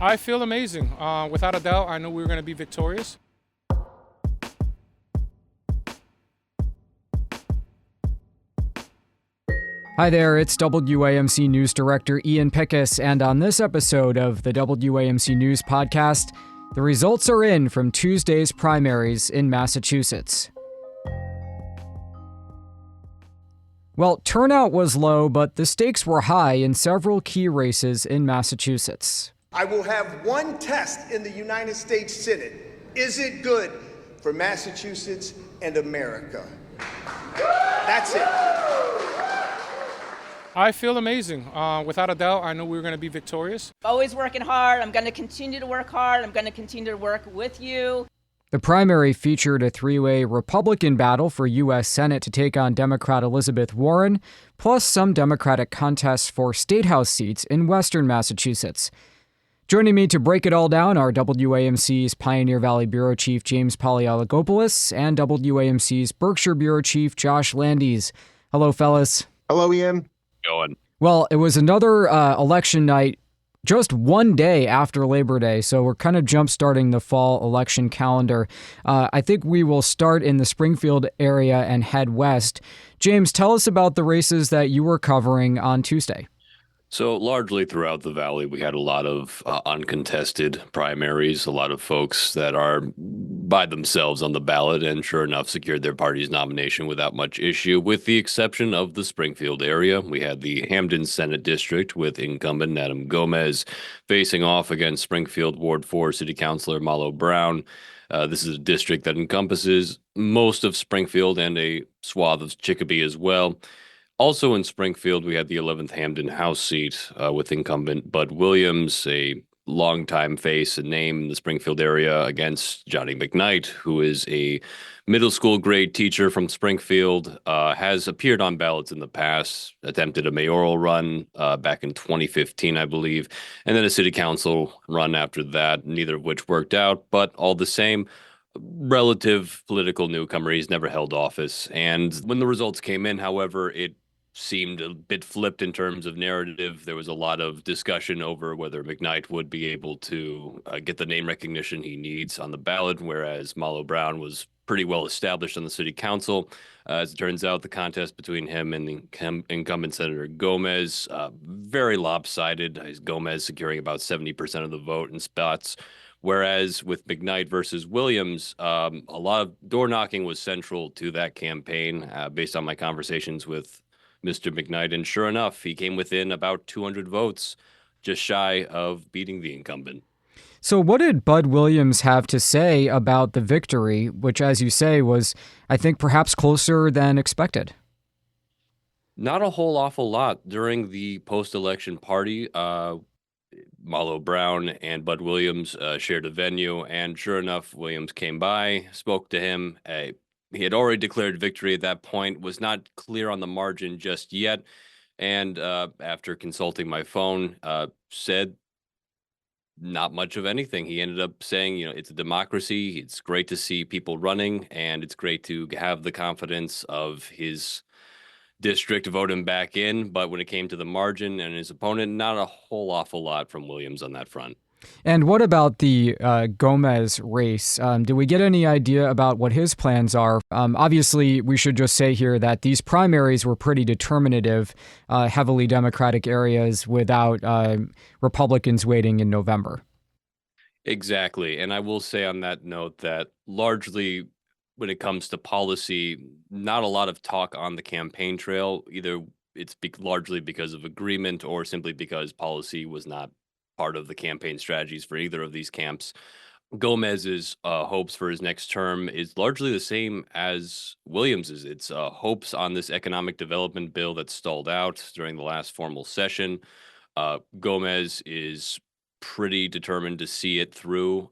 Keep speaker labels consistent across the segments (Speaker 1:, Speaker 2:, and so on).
Speaker 1: I feel amazing. Without a doubt, I knew we were going to be victorious.
Speaker 2: Hi there, it's WAMC News Director Ian Pickus, and on this episode of the WAMC News Podcast, the results are in from Tuesday's primaries in Massachusetts. Well, turnout was low, but the stakes were high in several key races in Massachusetts.
Speaker 3: I will have one test in the United States Senate. Is it good for Massachusetts and America? That's it.
Speaker 1: I feel amazing. Without a doubt, I knew we were going to be victorious.
Speaker 4: Always working hard. I'm going to continue to work hard. I'm going to continue to work with you.
Speaker 2: The primary featured a three-way Republican battle for U.S. Senate to take on Democrat Elizabeth Warren, plus some Democratic contests for statehouse seats in western Massachusetts. Joining me to break it all down are WAMC's Pioneer Valley Bureau Chief James Paleologopoulos and WAMC's Berkshire Bureau Chief Josh Landis. Hello, fellas.
Speaker 5: Hello, Ian.
Speaker 6: Going.
Speaker 2: Well, it was another election night just one day after Labor Day, so we're kind of jump-starting the fall election calendar. I think we will start in the Springfield area and head west. James, tell us about the races that you were covering on Tuesday.
Speaker 6: So largely throughout the valley, we had a lot of uncontested primaries, a lot of folks that are by themselves on the ballot and sure enough secured their party's nomination without much issue, with the exception of the Springfield area. We had the Hamden Senate District with incumbent Adam Gomez facing off against Springfield Ward 4 City Councilor Malo Brown. This is a district that encompasses most of Springfield and a swath of Chicopee as well. Also in Springfield, we had the 11th Hamden House seat with incumbent Bud Williams, a longtime face and name in the Springfield area, against Johnny McKnight, who is a middle school grade teacher from Springfield, has appeared on ballots in the past, attempted a mayoral run back in 2015, I believe, and then a city council run after that, neither of which worked out, but all the same, relative political newcomer. He's never held office. And when the results came in, however, it seemed a bit flipped in terms of narrative. There was a lot of discussion over whether McKnight would be able to get the name recognition he needs on the ballot, whereas Malo Brown was pretty well established on the city council. As it turns out, the contest between him and the incumbent Senator Gomez, very lopsided. Gomez securing about 70% of the vote in spots. Whereas with McKnight versus Williams, a lot of door knocking was central to that campaign, based on my conversations with Mr. McKnight. And sure enough, he came within about 200 votes, just shy of beating the incumbent.
Speaker 2: So what did Bud Williams have to say about the victory, which, as you say, was, I think, perhaps closer than expected?
Speaker 6: Not a whole awful lot. During the post-election party, Malo Brown and Bud Williams shared a venue, and sure enough, Williams came by, spoke to him. He had already declared victory at that point, was not clear on the margin just yet, and after consulting my phone, said not much of anything. He ended up saying, it's a democracy, it's great to see people running, and it's great to have the confidence of his district to vote him back in. But when it came to the margin and his opponent, not a whole awful lot from Williams on that front.
Speaker 2: And what about the Gomez race? Do we get any idea about what his plans are? Obviously, we should just say here that these primaries were pretty determinative, heavily Democratic areas without Republicans waiting in November.
Speaker 6: Exactly. And I will say on that note that largely when it comes to policy, not a lot of talk on the campaign trail. Either it's largely because of agreement or simply because policy was not part of the campaign strategies for either of these camps. Gomez's hopes for his next term is largely the same as Williams's. It's hopes on this economic development bill that stalled out during the last formal session. Gomez is pretty determined to see it through.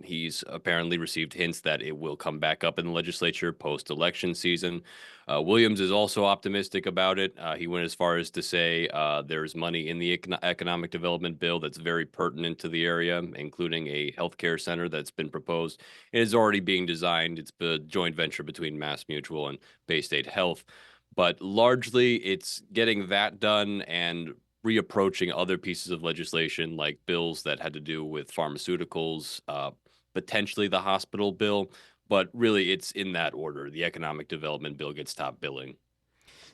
Speaker 6: He's apparently received hints that it will come back up in the legislature post-election season. Williams is also optimistic about it. He went as far as to say there's money in the economic development bill that's very pertinent to the area, including a healthcare center that's been proposed. It is already being designed. It's a joint venture between Mass Mutual and Bay State Health. But largely, it's getting that done and reapproaching other pieces of legislation like bills that had to do with pharmaceuticals, potentially the hospital bill, but really it's in that order. The economic development bill gets top billing.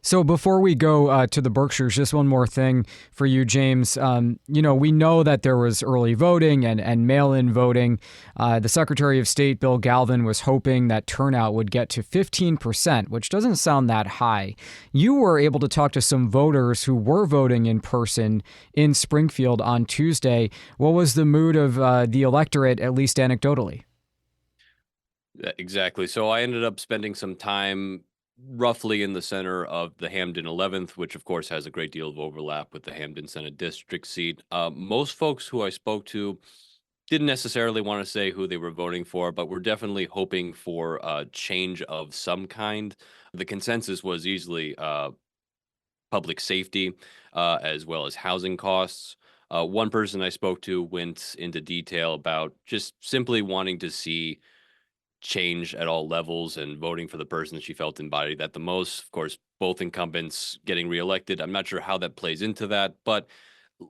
Speaker 2: So before we go to the Berkshires, just one more thing for you, James. We know that there was early voting and mail-in voting. The Secretary of State, Bill Galvin, was hoping that turnout would get to 15%, which doesn't sound that high. You were able to talk to some voters who were voting in person in Springfield on Tuesday. What was the mood of the electorate, at least anecdotally?
Speaker 6: Exactly. So I ended up spending some time roughly in the center of the Hamden 11th, which of course has a great deal of overlap with the Hamden Senate District seat. Most folks who I spoke to didn't necessarily want to say who they were voting for, but were definitely hoping for a change of some kind. The consensus was easily public safety, as well as housing costs. One person I spoke to went into detail about just simply wanting to see change at all levels and voting for the person she felt embodied that the most. Of course, both incumbents getting reelected. I'm not sure how that plays into that, but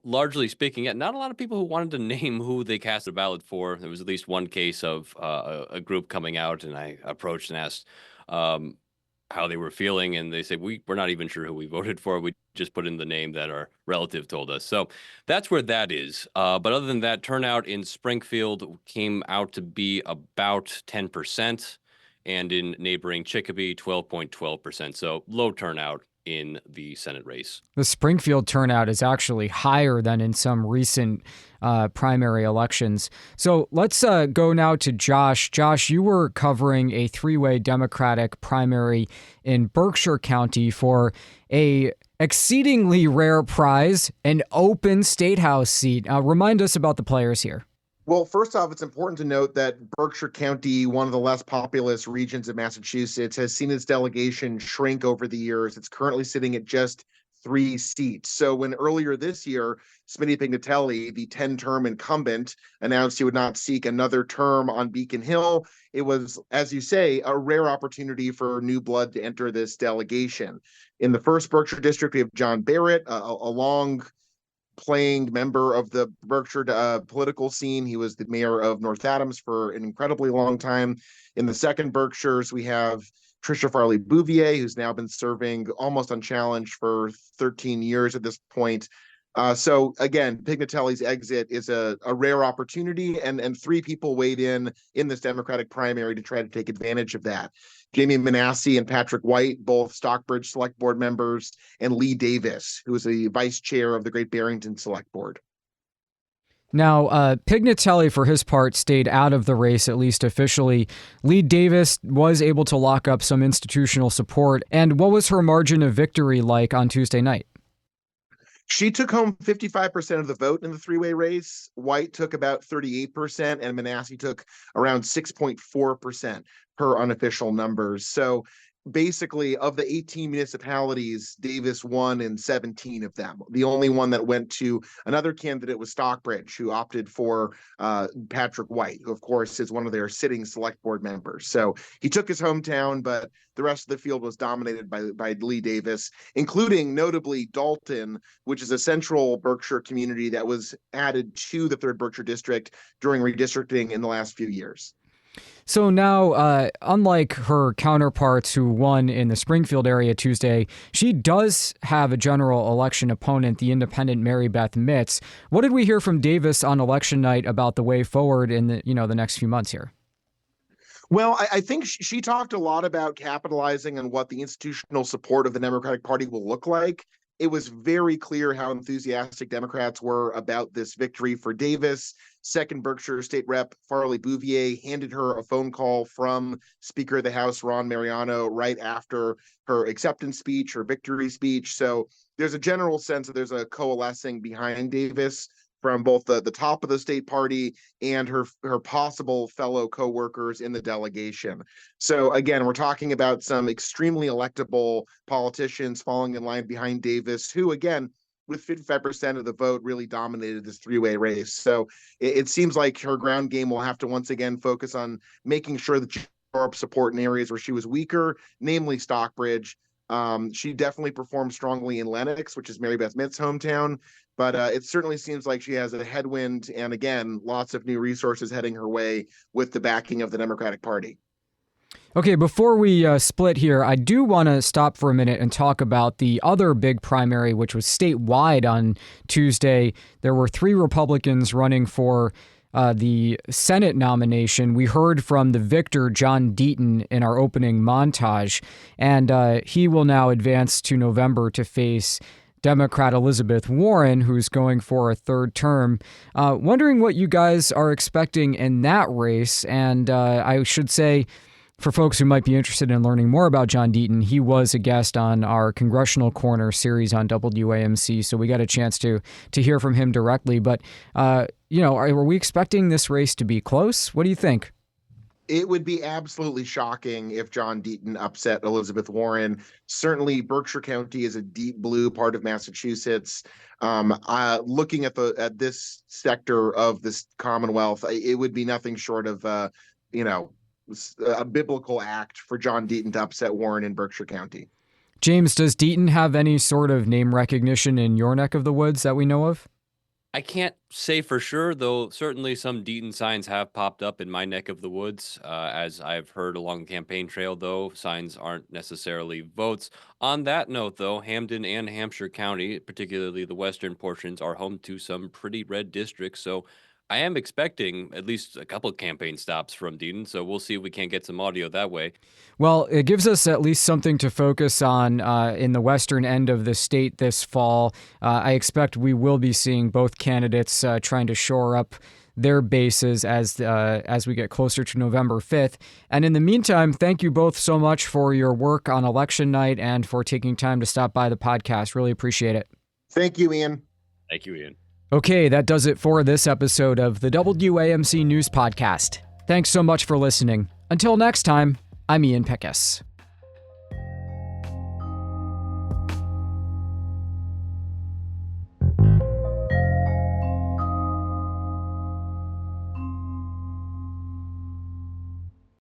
Speaker 6: largely speaking, not a lot of people who wanted to name who they cast a ballot for. There was at least one case of a group coming out, and I approached and asked how they were feeling, and they said, we're not even sure who we voted for. We just put in the name that our relative told us. So that's where that is. But other than that, turnout in Springfield came out to be about 10%, and in neighboring Chicopee, 12.12%. So low turnout in the Senate race.
Speaker 2: The Springfield turnout is actually higher than in some recent primary elections. So let's go now to Josh. Josh, you were covering a three-way Democratic primary in Berkshire County for a exceedingly rare prize, an open statehouse seat. Remind us about the players here.
Speaker 5: Well, first off, it's important to note that Berkshire County, one of the less populous regions of Massachusetts, has seen its delegation shrink over the years. It's currently sitting at just 3 seats. So when earlier this year, Smitty Pignatelli, the 10-term incumbent, announced he would not seek another term on Beacon Hill, it was, as you say, a rare opportunity for new blood to enter this delegation. In the first Berkshire district, we have John Barrett, a long playing member of the Berkshire political scene. He was the mayor of North Adams for an incredibly long time. In the second Berkshires, we have Tricia Farley Bouvier, who's now been serving almost unchallenged for 13 years at this point. So again, Pignatelli's exit is a rare opportunity, and 3 people weighed in this Democratic primary to try to take advantage of that. Jamie Manasseh and Patrick White, both Stockbridge Select Board members, and Lee Davis, who is the vice chair of the Great Barrington Select Board.
Speaker 2: Now, Pignatelli, for his part, stayed out of the race, at least officially. Lee Davis was able to lock up some institutional support. And what was her margin of victory like on Tuesday night?
Speaker 5: She took home 55% of the vote in the three-way race. White took about 38%, and Manasseh took around 6.4% per unofficial numbers. So basically, of the 18 municipalities, Davis won in 17 of them. The only one that went to another candidate was Stockbridge, who opted for Patrick White, who, of course, is one of their sitting select board members. So he took his hometown, but the rest of the field was dominated by Lee Davis, including notably Dalton, which is a central Berkshire community that was added to the 3rd Berkshire District during redistricting in the last few years.
Speaker 2: So now, unlike her counterparts who won in the Springfield area Tuesday, she does have a general election opponent, the independent Mary Beth Mitz. What did we hear from Davis on election night about the way forward in the next few months here?
Speaker 5: Well, I think she talked a lot about capitalizing on what the institutional support of the Democratic Party will look like. It was very clear how enthusiastic Democrats were about this victory for Davis. 2nd Berkshire State Rep Farley Bouvier handed her a phone call from Speaker of the House Ron Mariano right after her acceptance speech, her victory speech. So there's a general sense that there's a coalescing behind Davis from both the top of the state party and her possible fellow co-workers in the delegation. So again, we're talking about some extremely electable politicians falling in line behind Davis, who again, with 55% of the vote, really dominated this three-way race. So it seems like her ground game will have to once again focus on making sure that she shore up support in areas where she was weaker, namely Stockbridge. She definitely performed strongly in Lenox, which is Mary Beth Mitt's hometown. But it certainly seems like she has a headwind, and again, lots of new resources heading her way with the backing of the Democratic Party.
Speaker 2: Okay, before we split here, I do want to stop for a minute and talk about the other big primary, which was statewide on Tuesday. There were 3 Republicans running for the Senate nomination. We heard from the victor, John Deaton, in our opening montage, and he will now advance to November to face Democrat Elizabeth Warren, who's going for a 3rd term. Wondering what you guys are expecting in that race, and I should say, for folks who might be interested in learning more about John Deaton, he was a guest on our Congressional Corner series on WAMC, so we got a chance to hear from him directly. But, are we expecting this race to be close? What do you think?
Speaker 5: It would be absolutely shocking if John Deaton upset Elizabeth Warren. Certainly, Berkshire County is a deep blue part of Massachusetts. Looking at this sector of this Commonwealth, it would be nothing short of, a biblical act for John Deaton to upset Warren in Berkshire County.
Speaker 2: James, does Deaton have any sort of name recognition in your neck of the woods that we know of?
Speaker 6: I can't say for sure, though certainly some Deaton signs have popped up in my neck of the woods. As I've heard along the campaign trail, though, signs aren't necessarily votes. On that note, though, Hampden and Hampshire County, particularly the western portions, are home to some pretty red districts, so I am expecting at least a couple of campaign stops from Deaton, so we'll see if we can't get some audio that way.
Speaker 2: Well, it gives us at least something to focus on in the western end of the state this fall. I expect we will be seeing both candidates trying to shore up their bases as we get closer to November 5th. And in the meantime, thank you both so much for your work on election night and for taking time to stop by the podcast. Really appreciate it.
Speaker 5: Thank you, Ian.
Speaker 6: Thank you, Ian.
Speaker 2: Okay, that does it for this episode of the WAMC News Podcast. Thanks so much for listening. Until next time, I'm Ian Pickus.